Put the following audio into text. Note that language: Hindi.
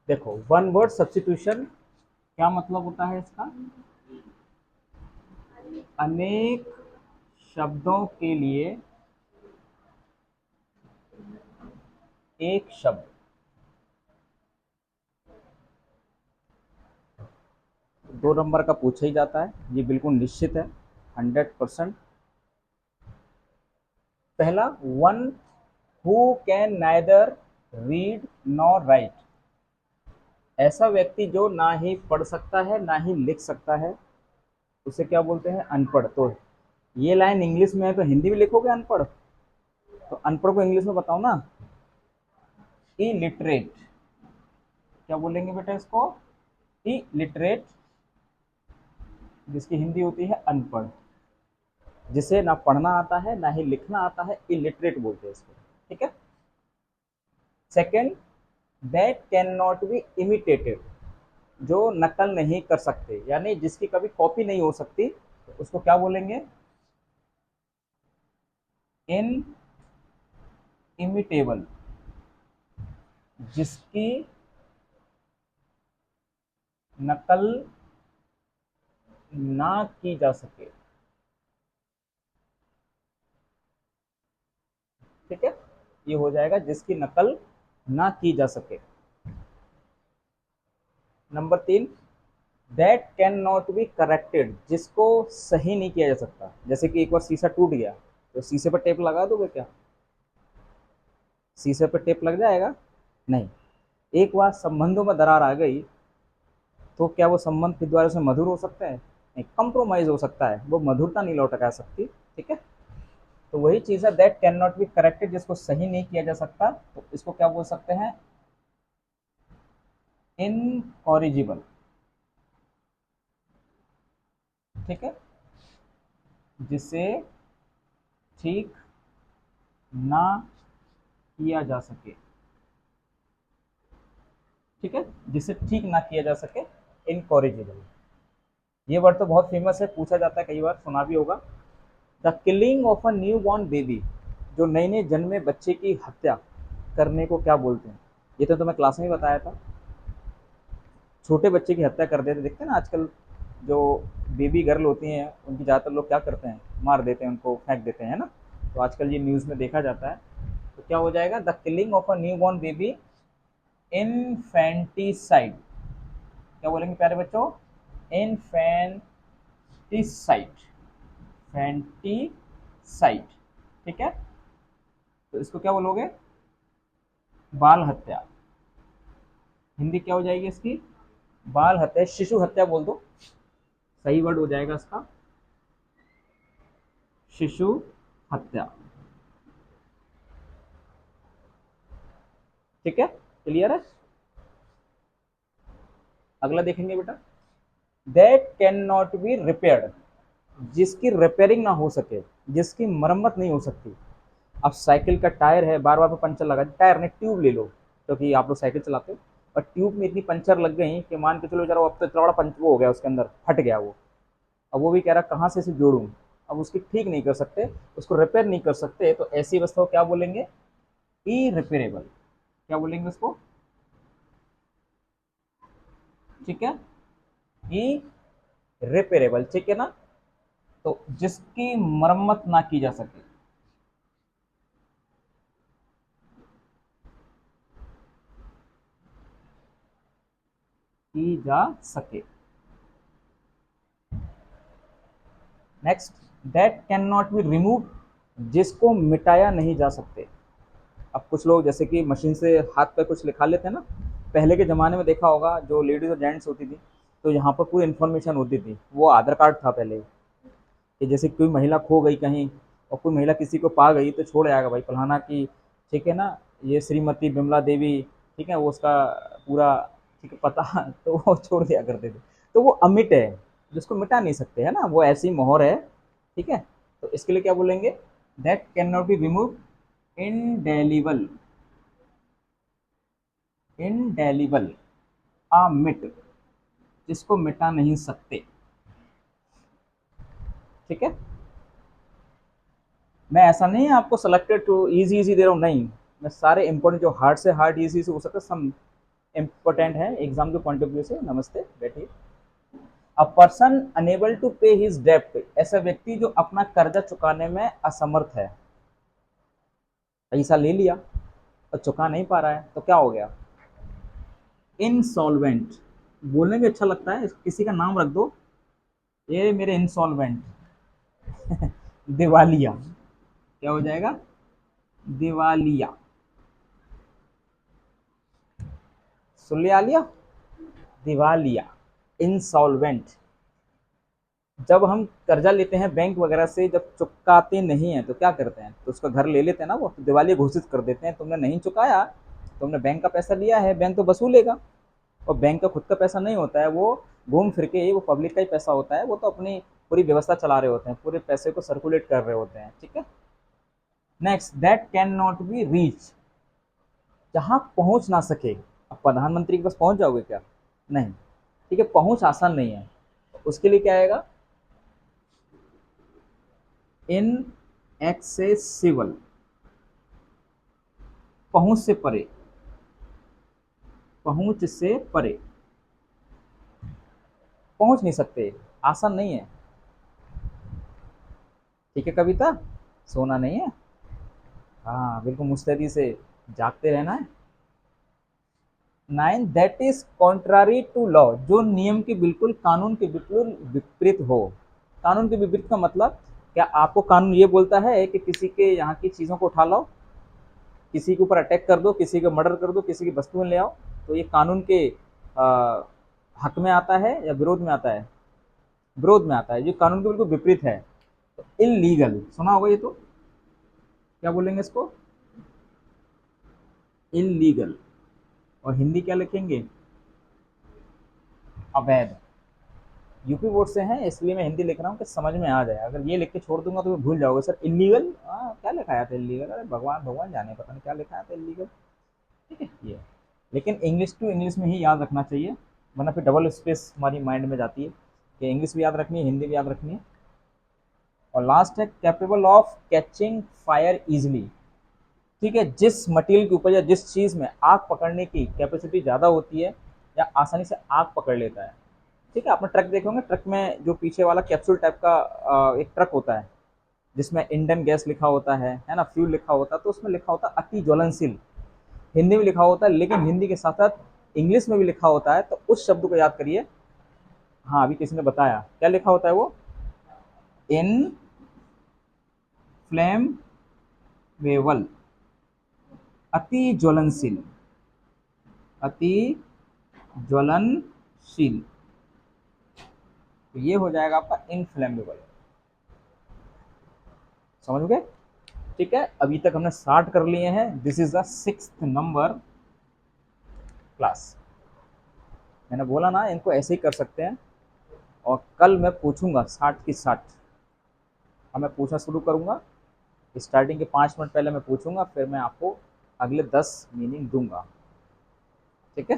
देखो, वन वर्ड सब्स्टिट्यूशन क्या मतलब होता है इसका? अनेक शब्दों के लिए एक शब्द। दो नंबर का पूछा ही जाता है, ये बिल्कुल निश्चित है, 100%। पहला, one who can neither read nor right. ऐसा व्यक्ति जो ना ही पढ़ सकता है ना ही लिख सकता है, उसे क्या बोलते हैं? अनपढ़। तो ये लाइन इंग्लिश में है तो हिंदी में लिखोगे अनपढ़? तो अनपढ़ को इंग्लिश में बताओ ना, इलिटरेट। क्या बोलेंगे बेटा इसको? इलिटरेट, जिसकी हिंदी होती है अनपढ़। जिसे ना पढ़ना आता है ना ही लिखना आता है, इलिटरेट बोलते हैं इसको। ठीक है। Second, that can not be imitated. जो नकल नहीं कर सकते, यानी जिसकी कभी कॉपी नहीं हो सकती, तो उसको क्या बोलेंगे? इन इमिटेबल। जिसकी नकल ना की जा सके। ठीक है, ये हो जाएगा जिसकी नकल ना की जा सके। नंबर तीन, that can not be corrected. जिसको सही नहीं किया जा सकता। जैसे कि एक बार शीशा टूट गया, तो शीशे पर टेप लगा दोगे क्या? शीशे पर टेप लग जाएगा? नहीं। एक बार संबंधों में दरार आ गई, तो क्या वो संबंध फिर दोबारा से मधुर हो सकता है? नहीं, कंप्रोमाइज हो सकता है, वो मधुरता नहीं लौट आ सकती। ठीक है। तो वही चीज है, that can not be corrected, जिसको सही नहीं किया जा सकता, तो इसको क्या बोल सकते हैं? इनकॉरिजिबल। ठीक है, जिसे ठीक ना किया जा सके। ठीक है, जिसे ठीक ना किया जा सके, इनकॉरिजिबल। ये वर्ड तो बहुत फेमस है, पूछा जाता है, कई बार सुना भी होगा। The killing of a new born baby. जो नए नए जन्मे बच्चे की हत्या करने को क्या बोलते हैं? ये तो मैं क्लास में बताया था। छोटे बच्चे की हत्या कर देते, देखते हैं ना आजकल, जो बेबी गर्ल होती हैं उनकी ज़्यादातर लोग क्या करते हैं? मार देते हैं, उनको फेंक देते हैं, है ना? तो आजकल ये न्यूज़ में देखा जाता है। तो क्या हो जाएगा? The killing of a new born baby infanticide. क्या बोलेंगे प्यारे बच्चों? इनफेंटिसाइड। फैंटीसाइड। ठीक है, तो इसको क्या बोलोगे? बाल हत्या। हिंदी क्या हो जाएगी इसकी? बाल हत्या, शिशु हत्या बोल दो, सही वर्ड हो जाएगा इसका, शिशु हत्या। ठीक है, क्लियर है? अगला देखेंगे बेटा, that can not be repaired. जिसकी रिपेयरिंग ना हो सके, जिसकी मरम्मत नहीं हो सकती। अब साइकिल का टायर है, बार बार पंचर लगा, टायर ने ट्यूब ले लो, क्योंकि तो आप लोग साइकिल चलाते हो, और ट्यूब में इतनी पंचर लग गई कि मान के चलो जरा, अब तो इतना बड़ा पंच वो हो गया, उसके अंदर फट गया वो। अब वो भी कह रहा कहाँ से इसे जोड़ूं। अब उसकी ठीक नहीं कर सकते, उसको रिपेयर नहीं कर सकते, तो ऐसी अवस्था को क्या बोलेंगे? इरिपेरेबल। क्या बोलेंगे उसको? ठीक है, इरिपेरेबल। ठीक है ना? तो जिसकी मरम्मत ना की जा सके। की जा सके। Next, that can not be remove. जिसको मिटाया नहीं जा सकते। अब कुछ लोग जैसे कि मशीन से हाथ पे कुछ लिखा लेते हैं ना, पहले के ज़माने में देखा होगा, जो लेडीज़ और जेंट्स होती थी, तो यहाँ पर पूरी इन्फॉर्मेशन होती थी, वो आधार कार्ड था पहले, कि जैसे कोई महिला खो गई कहीं, और कोई महिला किसी को पा गई, तो छोड़ आएगा भाई फलाना की, ठीक है ना, ये श्रीमती बिमला देवी, ठीक है, वो उसका पूरा, ठीक है, पता तो वो छोड़ दिया करते थे। तो वो अमिट है, जिसको मिटा नहीं सकते, है ना, वो ऐसी मोहर है। ठीक है, तो इसके लिए क्या बोलेंगे? That can not be remove, indelible. Indelible, अमिट, जिसको मिटा नहीं सकते। ठीक है, मैं ऐसा नहीं है आपको सेलेक्टेड टू इजी इजी दे रहा हूँ, नहीं, मैं सारे इंपॉर्टेंट जो हार्ड से हार्ड, इजी से हो सकता है, सब इंपॉर्टेंट है एग्जाम के पॉइंट ऑफ व्यू से। नमस्ते, बैठिए। अ पर्सन अनेबल टू पे हिज डेप्ट, ऐसा व्यक्ति जो अपना कर्जा चुकाने में असमर्थ है। पैसा ले लिया और चुका नहीं पा रहा है तो क्या हो गया? इंसॉल्वेंट। बोलने में अच्छा लगता है, किसी का नाम रख दो, ये मेरे इंसॉल्वेंट। दिवालिया। क्या हो जाएगा? दिवालिया। सुन लिया आलिया? दिवालिया, इंसॉल्वेंट। जब हम कर्जा लेते हैं बैंक वगैरह से, जब चुकाते नहीं है तो क्या करते हैं? तो उसका घर ले लेते हैं ना, वो तो दिवालिया घोषित कर देते हैं। तुमने नहीं चुकाया, तुमने बैंक का पैसा लिया है, बैंक तो वसूलेगा। और बैंक का खुद का पैसा नहीं होता है, वो घूम फिर के वो पब्लिक का ही पैसा होता है। वो तो अपनी पूरी व्यवस्था चला रहे होते हैं, पूरे पैसे को सर्कुलेट कर रहे होते हैं। ठीक है। Next, that can not be reach, जहां पहुंच ना सके। अब प्रधानमंत्री के पास पहुंच जाओगे क्या? नहीं। ठीक है, पहुंच आसान नहीं है। उसके लिए क्या आएगा? इन एक्सेसिबल, पहुंच से परे। पहुंच से परे, पहुंच नहीं सकते, आसान नहीं है। ठीक है कविता, सोना नहीं है। हाँ बिल्कुल मुस्तैदी से जागते रहना है। 9, that is contrary to law, जो नियम के बिल्कुल, कानून के बिल्कुल विपरीत हो। कानून के विपरीत का मतलब क्या? आपको कानून ये बोलता है कि किसी के यहाँ की चीजों को उठा लाओ, किसी के ऊपर अटैक कर दो, किसी का मर्डर कर दो, किसी की वस्तुएं ले आओ, तो ये कानून के आ, हक में आता है या विरोध में आता है? विरोध में आता है, जो कानून के बिल्कुल विपरीत है। तो इलीगल सुना होगा ये तो, क्या बोलेंगे इसको? इलीगल। और हिंदी क्या लिखेंगे? अवैध। यूपी बोर्ड से हैं इसलिए मैं हिंदी लिख रहा हूँ कि समझ में आ जाए। अगर ये लिख के छोड़ दूंगा तो भूल जाओगे सर। इलीगल, क्या लिखाया था इलीगल? अरे भगवान भगवान जाने, पता नहीं क्या लिखाया था इलीगल। ठीक है ये, लेकिन इंग्लिश टू इंग्लिश में ही याद रखना चाहिए, वरना फिर डबल स्पेस हमारी माइंड में जाती है कि इंग्लिश भी याद रखनी है, हिंदी भी याद रखनी है। और लास्ट है capable of catching fire easily. ठीक है, जिस मटेरियल के ऊपर या जिस चीज में आग पकड़ने की कैपेसिटी ज्यादा होती है या आसानी से आग पकड़ लेता है। ठीक है, आपने ट्रक देखे होंगे, ट्रक में जो पीछे वाला कैप्सूल टाइप का एक ट्रक होता है, जिसमें इंडन गैस लिखा होता है ना, फ्यूल लिखा होता है, तो उसमें लिखा होता है अति ज्वलनशील। हिंदी में लिखा होता है, लेकिन हिंदी के साथ साथ इंग्लिश में भी लिखा होता है, तो उस शब्द को याद करिए। हाँ अभी किसी ने बताया क्या लिखा होता है वो, इन फ्लेम वेवल, अति ज्वलनशील, अति ज्वलनशील। तो ये हो जाएगा आपका इनफ्लेमेबल। समझ गए? ठीक है, अभी तक हमने 60 कर लिए हैं। This is the 6th number class. मैंने बोला ना इनको ऐसे ही कर सकते हैं। और कल मैं पूछूंगा 60 की 60। अब मैं पूछना शुरू करूंगा, स्टार्टिंग के 5 मिनट पहले मैं पूछूंगा, फिर मैं आपको अगले 10 मीनिंग दूंगा। ठीक है।